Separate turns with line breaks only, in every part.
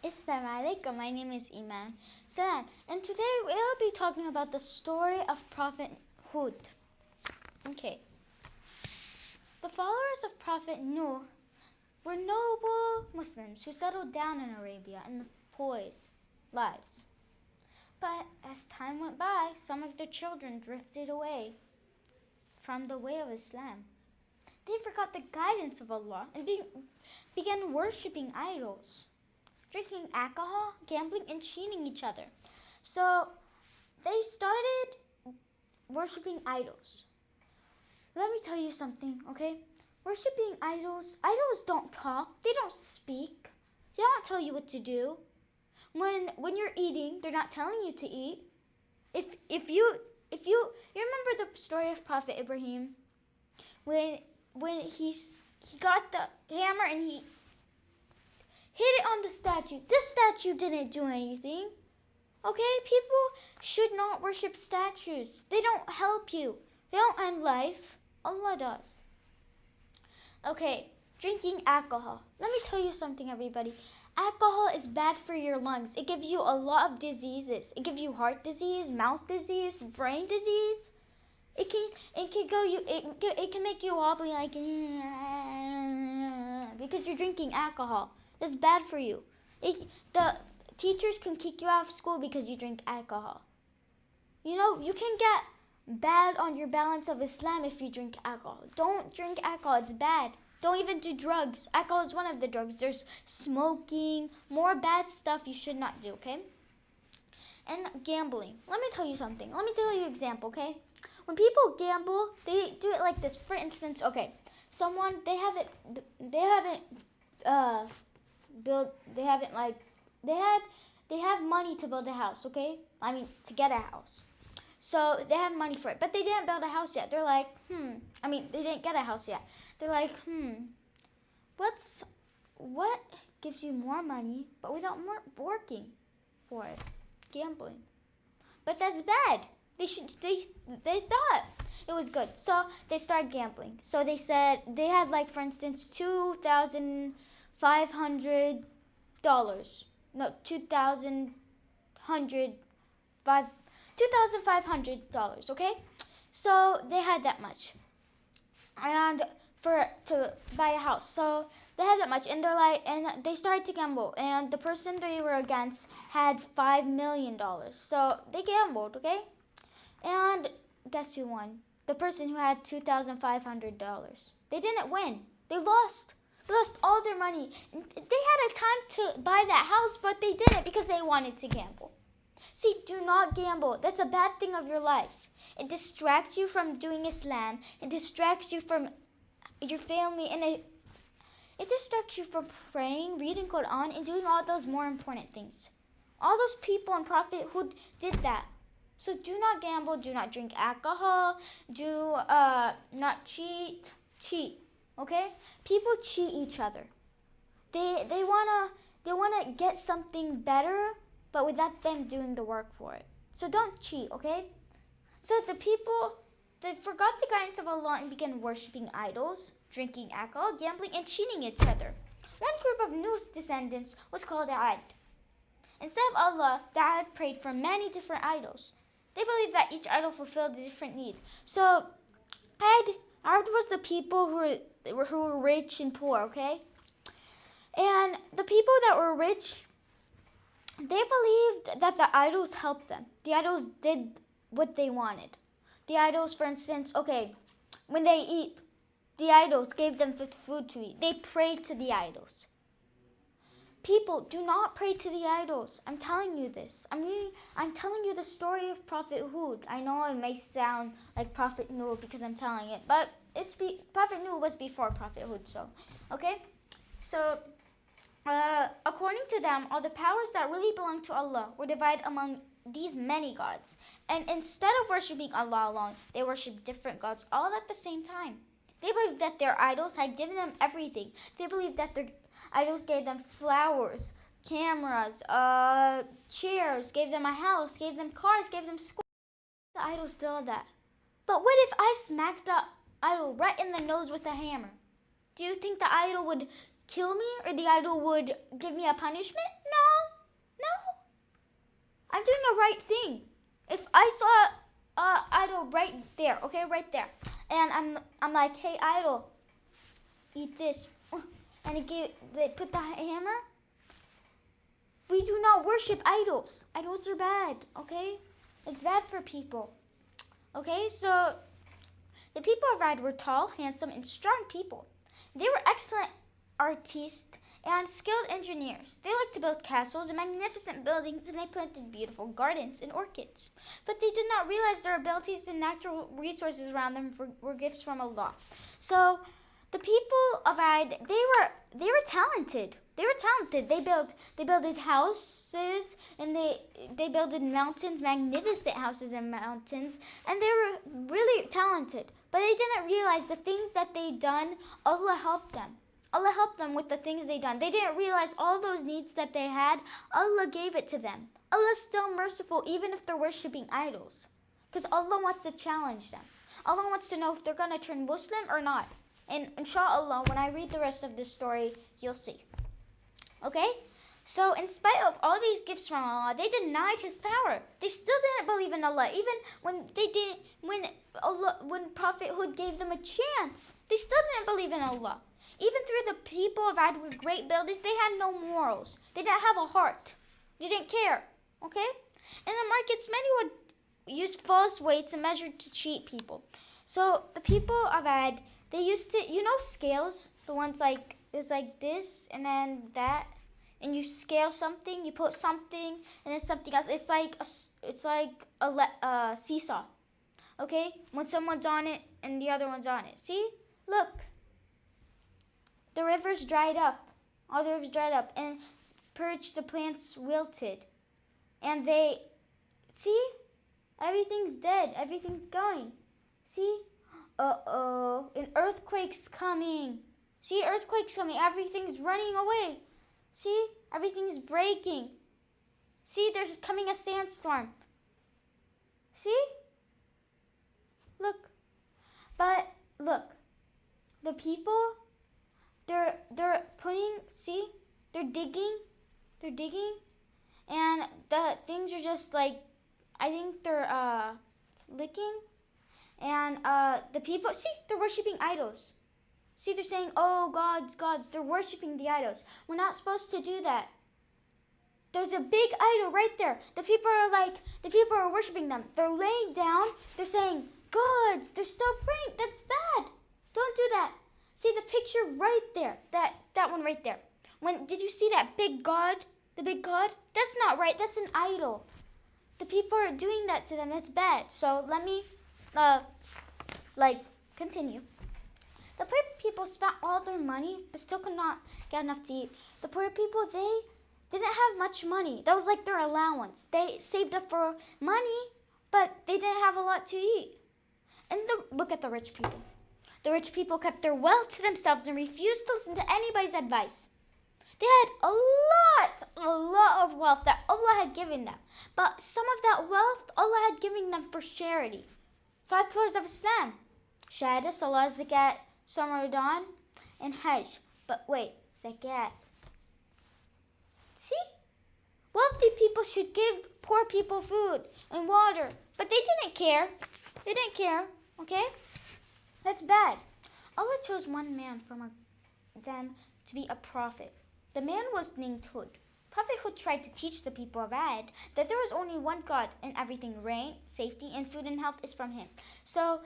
Assalamu alaikum. My name is Iman Salam, and today we'll be talking about the story of Prophet Houd. Okay. The followers of Prophet Nuh were noble Muslims who settled down in Arabia and the poised lives. But as time went by, some of their children drifted away from the way of Islam. They forgot the guidance of Allah and began worshipping idols, drinking alcohol, gambling, and cheating each other. So they started worshipping idols. Let me tell you something, okay? Worshipping idols don't talk, they don't speak, they don't tell you what to do. When you're eating, they're not telling you to eat. If you remember the story of Prophet Ibrahim, when he got the hammer and he hit it on the statue. This statue didn't do anything. Okay? People should not worship statues. They don't help you. They don't end life. Allah does. Okay, drinking alcohol. Let me tell you something, everybody. Alcohol is bad for your lungs. It gives you a lot of diseases. It gives you heart disease, mouth disease, brain disease. It can make you wobbly like because you're drinking alcohol. That's bad for you. The teachers can kick you out of school because you drink alcohol. You know, you can get bad on your balance of Islam if you drink alcohol. Don't drink alcohol. It's bad. Don't even do drugs. Alcohol is one of the drugs. There's smoking, more bad stuff you should not do, okay? And gambling. Let me tell you something. Let me tell you an example, okay? When people gamble, they do it like this. For instance, okay, they have money to build a house, okay? I mean, to get a house. So they have money for it, but they didn't build a house yet. They're like, they didn't get a house yet. They're like, what gives you more money, but without more working for it? Gambling. But that's bad. They thought it was good. So they started gambling. So they said they had, like, for instance, $2,500. No, $2,500, okay? So they had that much. And to buy a house. So they had that much, and they started to gamble, and the person they were against had $5 million. So they gambled, okay? And guess who won? The person who had $2,500. They didn't win. They lost. They lost all their money. They had a time to buy that house, but they didn't because they wanted to gamble. See, do not gamble. That's a bad thing of your life. It distracts you from doing Islam. It distracts you from your family, and it distracts you from praying, reading Quran, and doing all those more important things. All those people in Prophet who did that. So do not gamble, do not drink alcohol, do not cheat, okay? People cheat each other. They wanna get something better, but without them doing the work for it. So don't cheat, okay? So the people, they forgot the guidance of Allah and began worshipping idols, drinking alcohol, gambling, and cheating each other. One group of Nuh's descendants was called Houd. Instead of Allah, the Houd prayed for many different idols. They believed that each idol fulfilled a different need. So Houd was the people who were rich and poor, okay? And the people that were rich, they believed that the idols helped them. The idols did what they wanted. The idols, for instance, okay, when they eat, the idols gave them food to eat. They prayed to the idols. People, do not pray to the idols. I'm telling you this. I'm telling you the story of Prophet Houd. I know it may sound like Prophet Nuh because I'm telling it, but Prophet Nuh was before Prophet Houd, so, okay? So, according to them, all the powers that really belong to Allah were divided among these many gods. And instead of worshiping Allah alone, they worshiped different gods all at the same time. They believed that their idols had given them everything. They believed that their idols gave them flowers, cameras, chairs, gave them a house, gave them cars, gave them schools. The idols did all that. But what if I smacked the idol right in the nose with a hammer? Do you think the idol would kill me or the idol would give me a punishment? No. I'm doing the right thing. If I saw idol right there, okay, right there, and I'm like, hey idol, eat this, and they put the hammer. We do not worship idols. Idols are bad, okay? It's bad for people. Okay, so the people of Houd were tall, handsome, and strong people. They were excellent artists and skilled engineers. They liked to build castles and magnificent buildings, and they planted beautiful gardens and orchids. But they did not realize their abilities and natural resources around them were gifts from Allah. So the people of Houd, they were talented. They were talented. They built houses, and they built mountains, magnificent houses and mountains, and they were really talented. But they didn't realize the things that they done, Allah helped them. Allah helped them with the things they done. They didn't realize all those needs that they had, Allah gave it to them. Allah's still merciful even if they're worshiping idols. Because Allah wants to challenge them. Allah wants to know if they're going to turn Muslim or not. And inshallah, when I read the rest of this story, you'll see. Okay? So in spite of all these gifts from Allah, they denied His power. They still didn't believe in Allah. Even when Prophet Houd gave them a chance, they still didn't believe in Allah. Even through the people of Houd were great builders, they had no morals. They didn't have a heart. They didn't care. Okay? In the markets, many would use false weights and measure to cheat people. So the people of Houd, they used to, scales? The ones like, it's like this and then that. And you scale something, you put something, and then something else. It's like a seesaw. Okay? When someone's on it and the other one's on it. See? Look. The rivers dried up. All the rivers dried up. And the plants wilted. And see? Everything's dead. Everything's going. See? Uh-oh. An earthquake's coming. See? Earthquake's coming. Everything's running away. See? Everything's breaking. See? There's coming a sandstorm. See? Look. But, look. The people... They're putting, see, they're digging, and the things are just like, I think they're licking, and the people, see, they're worshiping idols. See, they're saying, oh, gods, they're worshiping the idols. We're not supposed to do that. There's a big idol right there. The people are worshiping them. They're laying down, they're saying, gods, they're still praying, that's bad. Don't do that. See the picture right there, that one right there. Did you see that big god? The big god? That's not right, that's an idol. The people are doing that to them, that's bad. So let me, continue. The poor people spent all their money, but still could not get enough to eat. The poor people, they didn't have much money. That was like their allowance. They saved up for money, but they didn't have a lot to eat. And look at the rich people. The rich people kept their wealth to themselves and refused to listen to anybody's advice. They had a lot of wealth that Allah had given them. But some of that wealth, Allah had given them for charity. 5 pillars of Islam. Shahada, Salah, Zakat, Ramadan, and Hajj. But wait, Zakat. See? Wealthy people should give poor people food and water. But they didn't care. Okay? That's bad. Allah chose one man from them to be a prophet. The man was named Houd. Prophet Houd tried to teach the people of Houd that there was only one God and everything, rain, safety, and food and health is from Him. So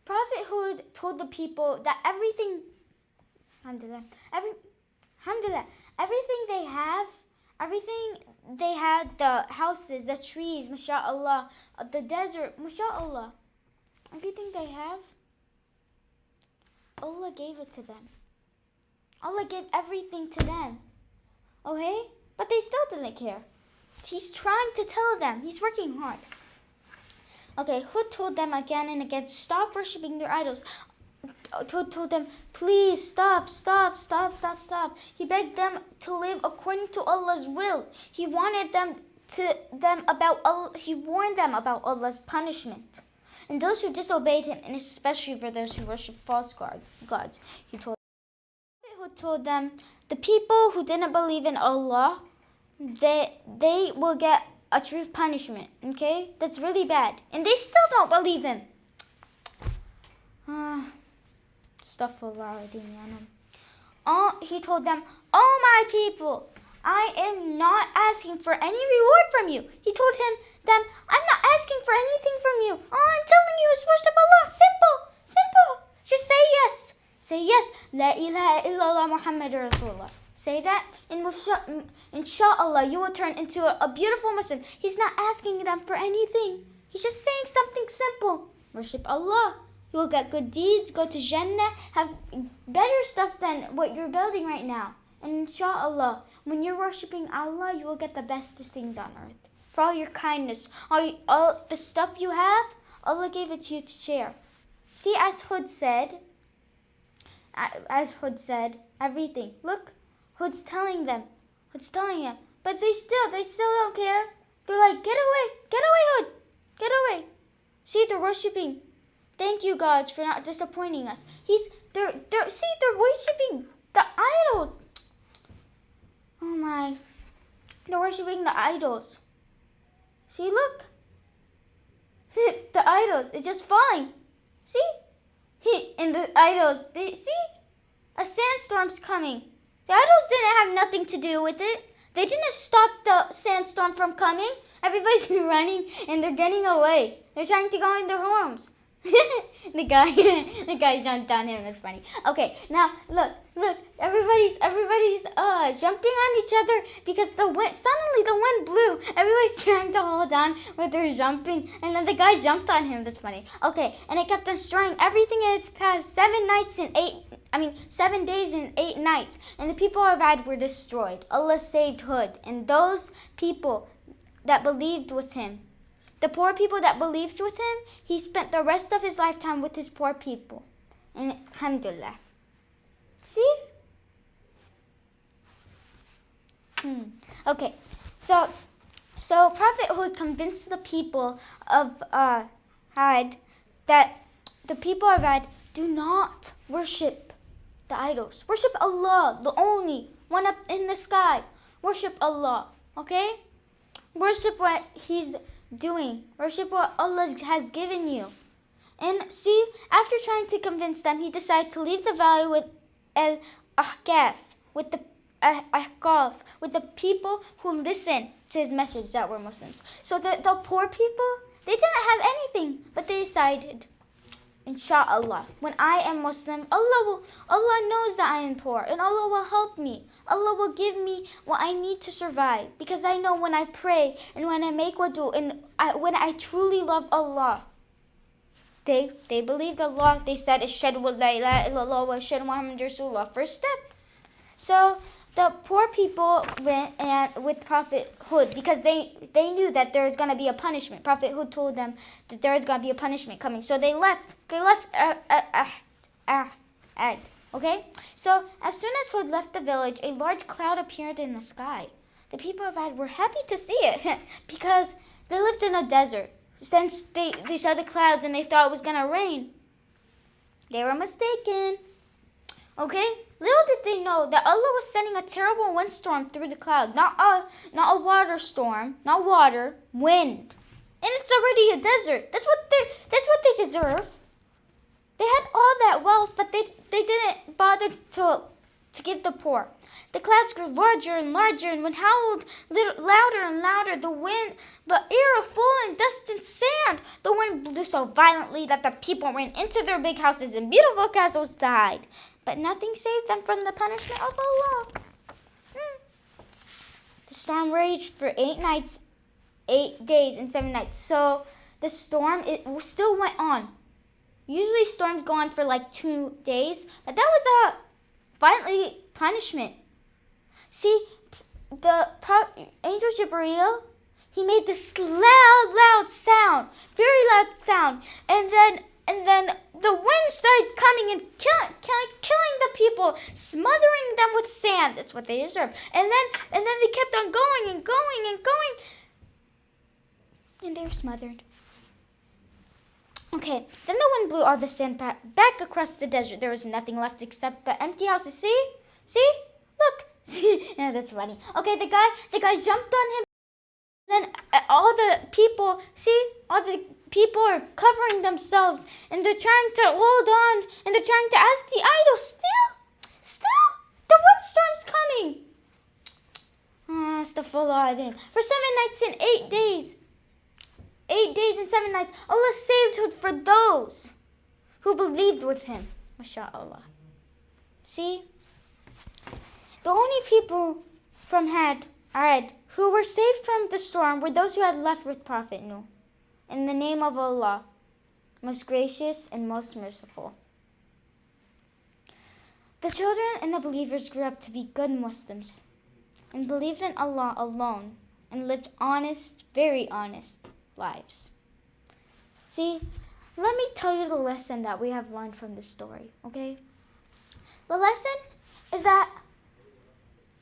Prophet Houd told the people that everything they had, the houses, the trees, mashallah, the desert, mashallah, everything they have, Allah gave it to them. Allah gave everything to them. Okay? But they still didn't care. He's trying to tell them. He's working hard. Okay, Houd told them again and again, stop worshiping their idols. Houd told them, please stop. He begged them to live according to Allah's will. He warned them about Allah's punishment. And those who disobeyed Him, and especially for those who worship false gods, He told them, the people who didn't believe in Allah, they will get a true punishment, okay? That's really bad. And they still don't believe him. Astaghfirullah. He told them, "Oh my people, I am not asking for any reward from you." He told them, "I'm not asking for anything from you. All I'm telling you is worship Allah. Simple, simple. Just say yes. Say yes. La ilaha illallah Muhammadur Rasulullah. Say that, and inshallah, you will turn into a beautiful Muslim." He's not asking them for anything. He's just saying something simple. Worship Allah. You will get good deeds, go to Jannah, have better stuff than what you're building right now. And inshallah, when you're worshiping Allah, you will get the bestest things on earth. For all your kindness, all the stuff you have, Allah gave it to you to share. See, as Houd said, everything. Look, Houd's telling them. But they still don't care. They're like, get away, Houd, get away. See, they're worshiping. Thank you, gods, for not disappointing us. They're worshiping the idols. Oh my. They're worshiping the idols. See, look. The idols, it's just falling. See? And the idols, see? A sandstorm's coming. The idols didn't have nothing to do with it. They didn't stop the sandstorm from coming. Everybody's running and they're getting away. They're trying to go in their homes. the guy jumped on him. That's funny. Okay, now look. Everybody's jumping on each other because suddenly the wind blew. Everybody's trying to hold on, but they're jumping, and then the guy jumped on him. That's funny. Okay, and it kept destroying everything in its path. 7 days and 8 nights, and the people of Ad were destroyed. Allah saved Houd and those people that believed with him. The poor people that believed with him, he spent the rest of his lifetime with his poor people. And alhamdulillah. See? Okay. So Prophet Houd convinced the people of Ad that the people of Ad do not worship the idols. Worship Allah, the only one up in the sky. Worship Allah. Okay? Worship what he's doing. Worship what Allah has given you. And see, after trying to convince them, he decided to leave the valley with Al-Ahqaf, with the people who listened to his message that were Muslims. So the poor people, they didn't have anything, but they decided, inshallah, when I am Muslim, Allah knows that I am poor, and Allah will help me. Allah will give me what I need to survive, because I know when I pray and when I make wudu and when I truly love Allah. They believed Allah. They said, "Ashhadu an la ilaha illallah wa ashhadu Muhammadur Rasulullah." First step. So the poor people went with Prophet Houd because they knew that there was going to be a punishment. Prophet Houd told them that there was going to be a punishment coming. So they left. Okay? So as soon as Houd left the village, a large cloud appeared in the sky. The people of Ad were happy to see it because they lived in a desert. Since they saw the clouds and they thought it was going to rain, they were mistaken. Okay? Little did they know that Allah was sending a terrible windstorm through the cloud. Not a water storm, not water, wind. And it's already a desert. That's what they deserve. They had all that wealth, but they didn't bother to give the poor. The clouds grew larger and larger and would howl louder and louder. The air full of dust and sand. The wind blew so violently that the people ran into their big houses and beautiful castles to hide. But nothing saved them from the punishment of Allah. The storm raged for 8 days and 7 nights. So the storm, it still went on. Usually storms go on for like 2 days, but that was a violent punishment. See, the angel Jibreel, he made this loud sound, very loud sound, and then the wind started coming and killing the people, smothering them with sand. That's what they deserve. And then they kept on going and going and going, and they were smothered. Okay, then the wind blew all the sand back across the desert. There was nothing left except the empty houses. See? Look. Yeah, that's funny. Okay, the guy jumped on him. Then all the people, all the people are covering themselves and they're trying to hold on and they're trying to ask the idol, still, the windstorm's coming. Astaghfirullah. For 7 nights and 8 days. 8 days and 7 nights. Allah saved Houd for those who believed with him. MashaAllah. See? The only people from Houd who were saved from the storm were those who had left with Prophet Nuh. In the name of Allah, most gracious and most merciful. The children and the believers grew up to be good Muslims and believed in Allah alone and lived honest, very honest lives. See, let me tell you the lesson that we have learned from this story, okay? The lesson is that,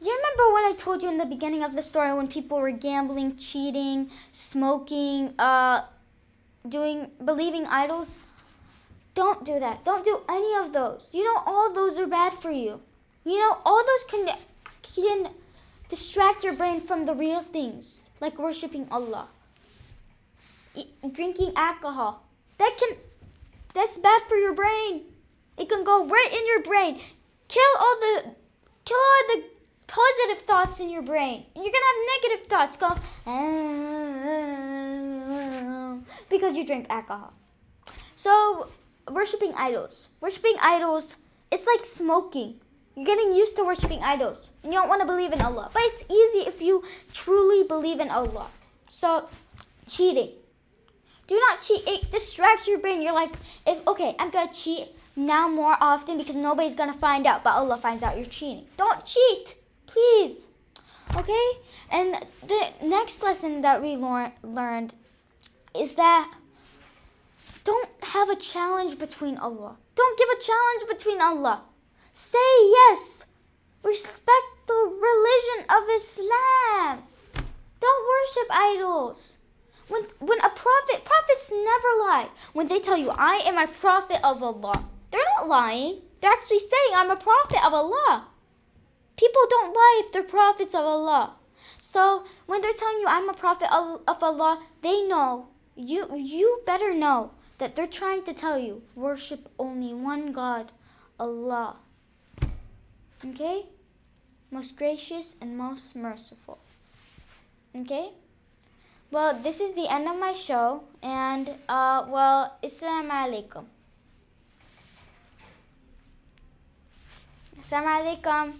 you remember when I told you in the beginning of the story when people were gambling, cheating, smoking, believing idols? Don't do that. Don't do any of those. You know all those are bad for you. You know all those can distract your brain from the real things, like worshiping Allah. Drinking alcohol. That's bad for your brain. It can go right in your brain. Kill all the positive thoughts in your brain. And you're gonna have negative thoughts go because you drink alcohol. So worshiping idols. Worshiping idols, it's like smoking. You're getting used to worshiping idols. And you don't want to believe in Allah. But it's easy if you truly believe in Allah. So cheating. Do not cheat. It distracts your brain. You're like, I'm going to cheat now more often because nobody's going to find out. But Allah finds out you're cheating. Don't cheat. Please. Okay? And the next lesson that we learned is that don't have a challenge between Allah. Don't give a challenge between Allah. Say yes. Respect the religion of Islam. Don't worship idols. When a prophets never lie. When they tell you, I am a prophet of Allah, they're not lying. They're actually saying, I'm a prophet of Allah. People don't lie if they're prophets of Allah. So when they're telling you, I'm a prophet of Allah, they know, you better know that they're trying to tell you, worship only one God, Allah. Okay? Most gracious and most merciful. Okay? Well, this is the end of my show. And, Assalamu alaikum. Assalamu alaikum.